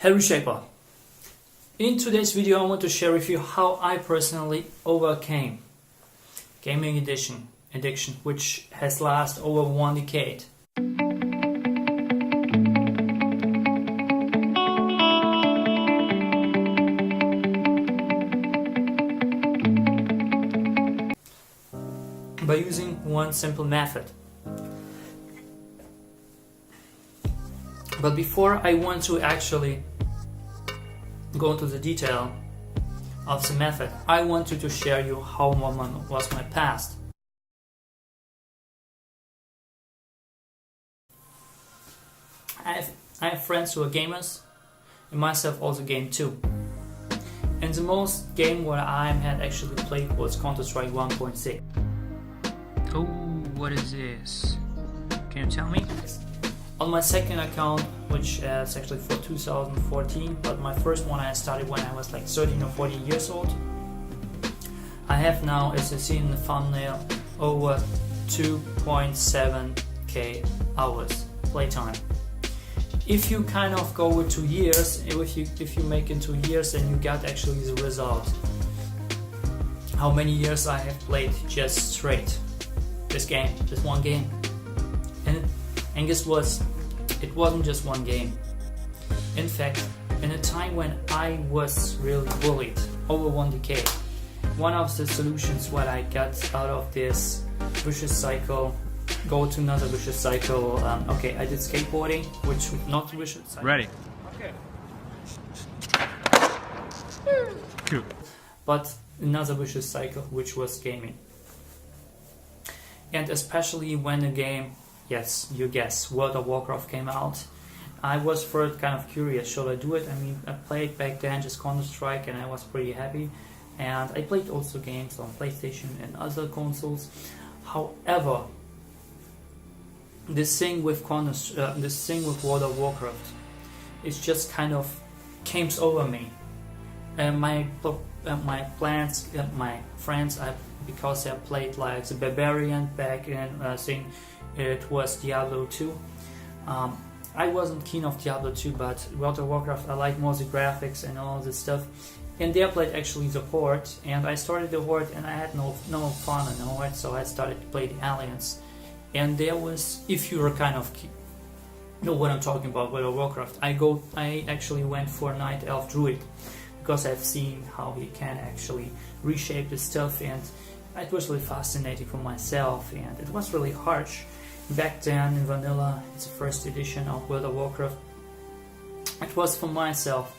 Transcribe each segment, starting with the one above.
Hello Shaper! In today's video I want to share with you how I personally overcame gaming addiction which has lasted over 1 decade. By using one simple method. But before I want to actually go into the detail of the method, I wanted to share you how was my past. I have friends who are gamers, and myself also game too. And the most game what I had actually played was Counter-Strike 1.6. Oh, what is this? Can you tell me? On my second account, which is actually for 2014, but my first one I started when I was like 13 or 14 years old. I have now, as you see in the thumbnail, over 2.7k hours playtime. If you kind of go with 2 years, if you make it 2 years, then you get actually the result. How many years I have played just straight this game, this one game. And guess what? It wasn't just one game. In fact, in a time when I was really bullied over 1 decade, one of the solutions what I got out of this vicious cycle, go to another vicious cycle. Okay, I did skateboarding, which not vicious cycle. Ready. Okay. Cool. But another vicious cycle, which was gaming. And especially when the game, yes, you guess, World of Warcraft came out, I was first kind of curious, should I do it? I mean, I played back then just Counter-Strike and I was pretty happy. And I played also games on PlayStation and other consoles. However, this thing with World of Warcraft, it just kind of came over me. And my plans, my friends, because I played like the Barbarian back in, I think it was Diablo 2. I wasn't keen of Diablo 2, but World of Warcraft, I like more the graphics and all this stuff. And they played actually the Horde, and I started the Horde and I had no fun in the Horde, so I started to play the Alliance. And there was, if you were kind of know what I'm talking about, World of Warcraft, I actually went for Night Elf Druid, because I've seen how he can actually reshape his stuff, and it was really fascinating for myself, and it was really harsh. Back then in Vanilla, it's the first edition of World of Warcraft, it was for myself.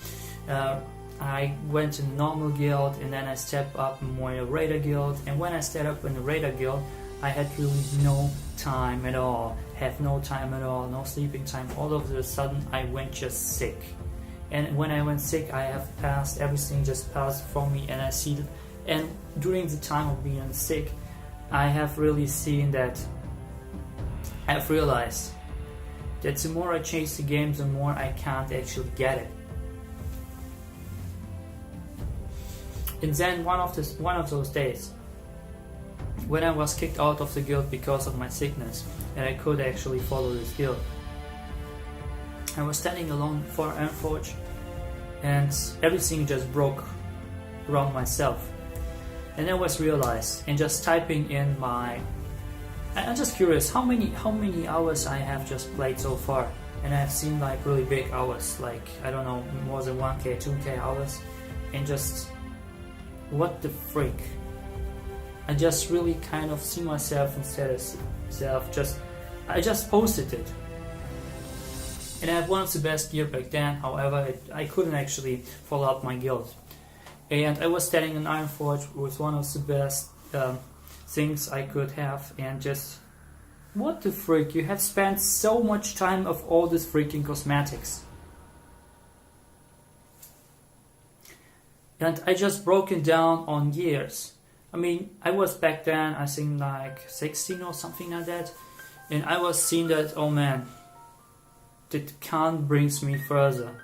I went in normal guild, and then I stepped up more in a raider guild, and when I stepped up in the raider guild, I had really no time at all, no sleeping time. All of a sudden I went just sick. And when I went sick, I have passed, everything just passed from me, and I see that. And during the time of being sick, I have really seen that, I've realized that the more I chase the game, the more I can't actually get it. And then one of those days, when I was kicked out of the guild because of my sickness, and I could actually follow this guild, I was standing alone for Ironforge, and everything just broke around myself. And I was realized, and just typing in I'm just curious how many hours I have just played so far, and I have seen like really big hours, like I don't know, more than 1k, 2k hours, and just what the freak. I just really kind of see myself instead of I just posted it. And I had one of the best gear back then, however, I couldn't actually follow up my guild. And I was standing in Ironforge with one of the best things I could have, and just, what the freak, you have spent so much time of all this freaking cosmetics. And I just broken down on years. I mean, I was back then, I think like 16 or something like that, and I was seeing that, oh man, that can't brings me further.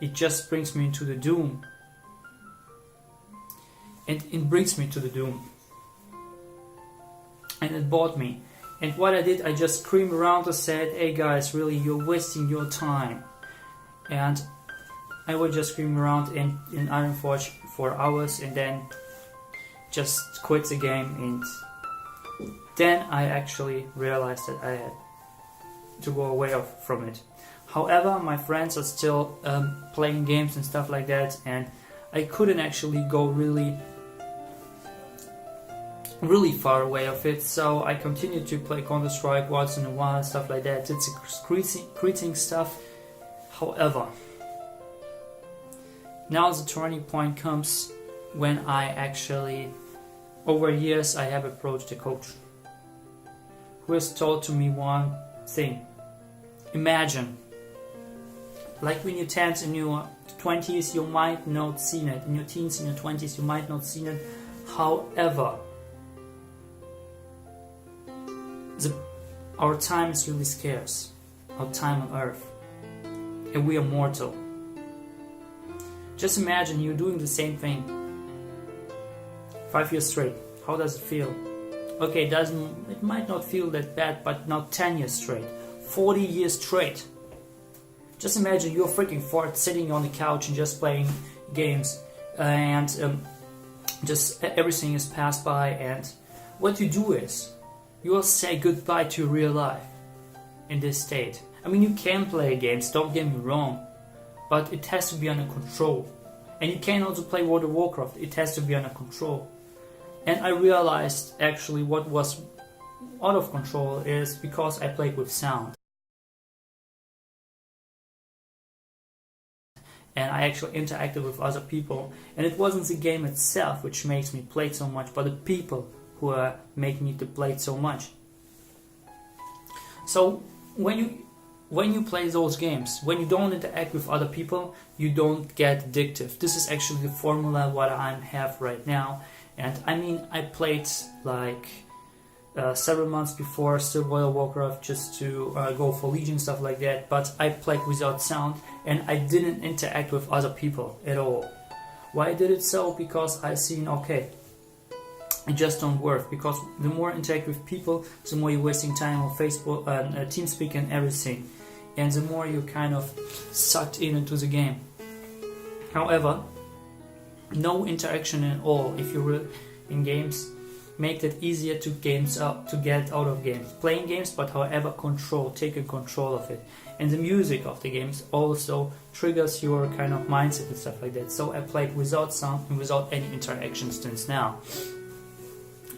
It just brings me into the doom. And it brings me to the doom. And it bored me. And what I did, I just screamed around and said, hey guys, really, you're wasting your time. And I would just scream around in Ironforge for hours and then just quit the game, and then I actually realized that I had to go away from it. However, my friends are still playing games and stuff like that, and I couldn't actually go really far away of it, so I continued to play Counter-Strike once in a while and stuff like that. It's greeting stuff. However, now the turning point comes when I actually, over years, I have approached a coach who has told to me one thing. Imagine, like when you're 10s in your 20s, you might not seen it. In your teens, in your 20s, you might not seen it. However, our time is really scarce. Our time on Earth, and we are mortal. Just imagine you're doing the same thing 5 years straight. How does it feel? Okay, it might not feel that bad, but not 10 years straight, 40 years straight. Just imagine you're freaking fart sitting on the couch and just playing games, and just everything is passed by, and what you do is you will say goodbye to real life in this state. I mean, you can play games, don't get me wrong, but it has to be under control. And you can also play World of Warcraft, it has to be under control. And I realized actually what was out of control is because I played with sound. And I actually interacted with other people. And it wasn't the game itself which makes me play so much, but the people who make me to play so much. So when you play those games, when you don't interact with other people, you don't get addictive. This is actually the formula what I have right now. And I mean, I played like several months before still World of Warcraft just to go for Legion, stuff like that, but I played without sound and I didn't interact with other people at all. Why I did it so? Because I seen, okay, it just don't work, because the more you interact with people, the more you're wasting time on Facebook, TeamSpeak and everything, and the more you kind of sucked into the game. However, no interaction at all if you're in games make it easier to get out of games. Playing games, but however taking control of it. And the music of the games also triggers your kind of mindset and stuff like that. So I played without sound and without any interaction since now.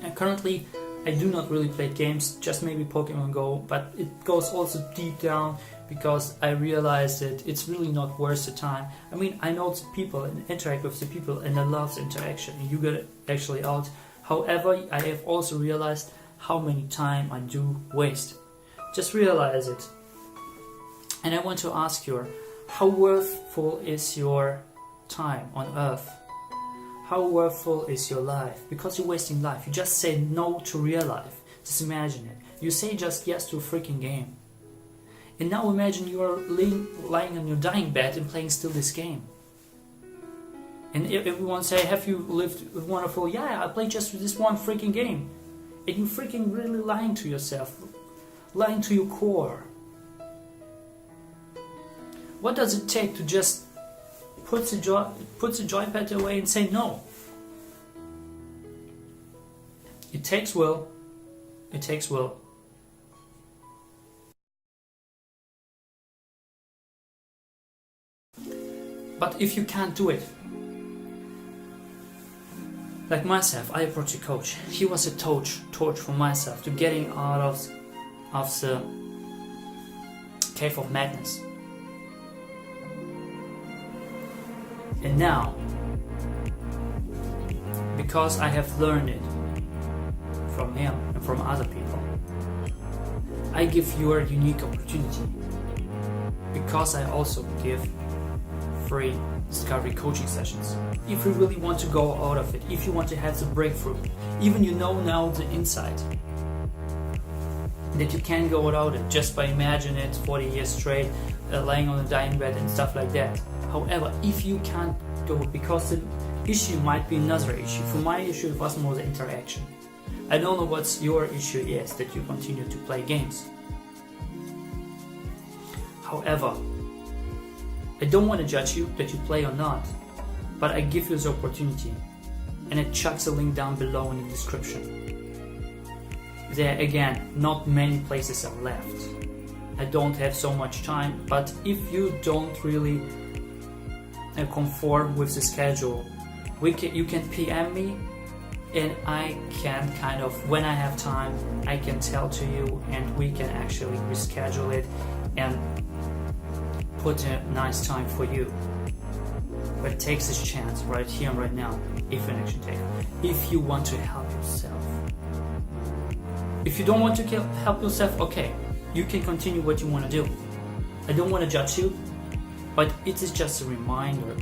And currently I do not really play games, just maybe Pokemon Go, but it goes also deep down because I realized that it's really not worth the time. I mean, I know the people and interact with the people and I love the interaction and you get it actually out. However, I have also realized how many time I do waste. Just realize it. And I want to ask you, how worthful is your time on Earth? How worthful is your life? Because you're wasting life. You just say no to real life. Just imagine it. You say just yes to a freaking game. And now imagine you are lying on your dying bed and playing still this game. And everyone say, have you lived wonderful? Yeah, I played just this one freaking game. And you're freaking really lying to yourself. Lying to your core. What does it take to just put the joypad away and say no? It takes will. It takes will. But if you can't do it, like myself, I approached a coach. He was a torch for myself to getting out of the cave of madness. And now, because I have learned it from him and from other people, I give you a unique opportunity. Because I also give free discovery coaching sessions. If you really want to go out of it, if you want to have the breakthrough, even you know now the insight that you can go without it just by imagining it 40 years straight, lying on a dying bed and stuff like that. However, if you can't do it, because the issue might be another issue. For my issue, it was more the interaction. I don't know what your issue is that you continue to play games. However, I don't want to judge you that you play or not, but I give you the opportunity, and it chucks a link down below in the description. There again, not many places are left. I don't have so much time, but if you don't really conform with the schedule, you can PM me, and I can kind of, when I have time, I can tell to you, and we can actually reschedule it and put a nice time for you. But it takes this chance right here and right now, if an action take. If you want to help yourself. If you don't want to help yourself, okay, you can continue what you want to do. I don't want to judge you, but it is just a reminder,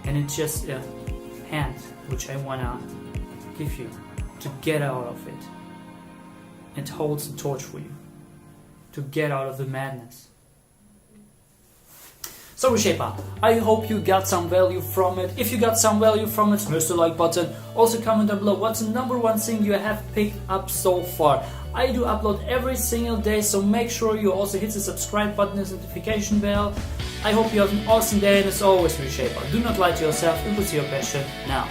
and it's just a hand which I want to give you to get out of it. It holds the torch for you to get out of the madness. So Reshaper, I hope you got some value from it. If you got some value from it, smash the like button. Also comment down below what's the number one thing you have picked up so far. I do upload every single day, so make sure you also hit the subscribe button and notification bell. I hope you have an awesome day, and as always, Reshaper, do not lie to yourself and pursue your passion now.